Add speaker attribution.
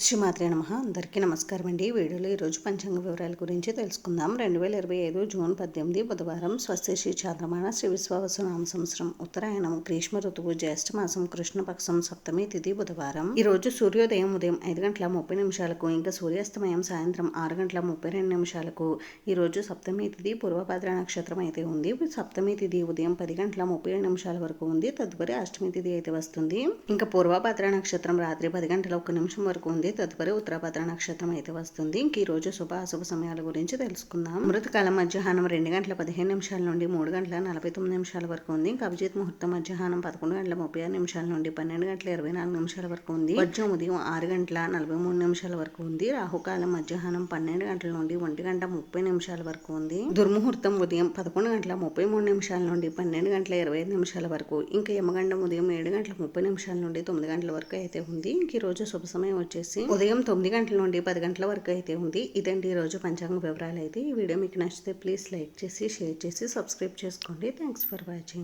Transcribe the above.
Speaker 1: శ్రీమాత్రే నమః. అందరికీ నమస్కారం అండి. వీడియోలో ఈరోజు పంచాంగ వివరాల గురించి తెలుసుకుందాం. 2025 జూన్ 18 బుధవారం. స్వస్తి శ్రీ చాంద్రమాన శ్రీ విశ్వావసు నామ సంవత్సరం ఉత్తరాయణం గ్రీష్మ ఋతువు జ్యేష్ఠ మాసం కృష్ణపక్షం సప్తమి తిథి బుధవారం. ఈ రోజు సూర్యోదయం ఉదయం 5:30 ఇంకా సూర్యాస్తమయం సాయంత్రం 6:32 ఈ రోజు సప్తమి తిథి పూర్వభద్ర నక్షత్రం అయితే ఉంది. సప్తమి తిథి ఉదయం 10:37 వరకు ఉంది. తదుపరి అష్టమి తిథి అయితే వస్తుంది. ఇంకా పూర్వభద్ర నక్షత్రం రాత్రి 10:01 వరకు ఉంది. తదుపరి ఉత్తరభద్ర నక్షత్రం అయితే వస్తుంది. ఇంక ఈ రోజు శుభ అశుభ సమయాల గురించి తెలుసుకుందాం. అమృతకాలం మధ్యాహ్నం 2:15 నుండి 3:49 వరకు ఉంది. ఇంకా అభిజిత్ ముహూర్తం మధ్యాహ్నం 11:36 నుండి 12:24 వరకు ఉంది. వజ్రం ఉదయం 6:43 వరకు ఉంది. రాహుకాలం మధ్యాహ్నం 12 గంటల నుండి 1:30 వరకు ఉంది. దుర్ముహూర్తం ఉదయం 11:33 నుండి 12:25 వరకు. ఇంకా యమగండం ఉదయం 7:30 నుండి 9 గంటల వరకు అయితే ఉంది. ఇంక ఈ రోజు శుభ సమయం వచ్చేసి ఉదయం 9 గంటల నుండి 10 గంటల వరకు అయితే ఉంది. ఇదండి ఈ రోజు పంచాంగ వివరాలు అయితే. ఈ వీడియో మీకు నచ్చితే ప్లీజ్ లైక్ చేసి షేర్ చేసి సబ్స్క్రైబ్ చేసుకోండి. Thanks for watching.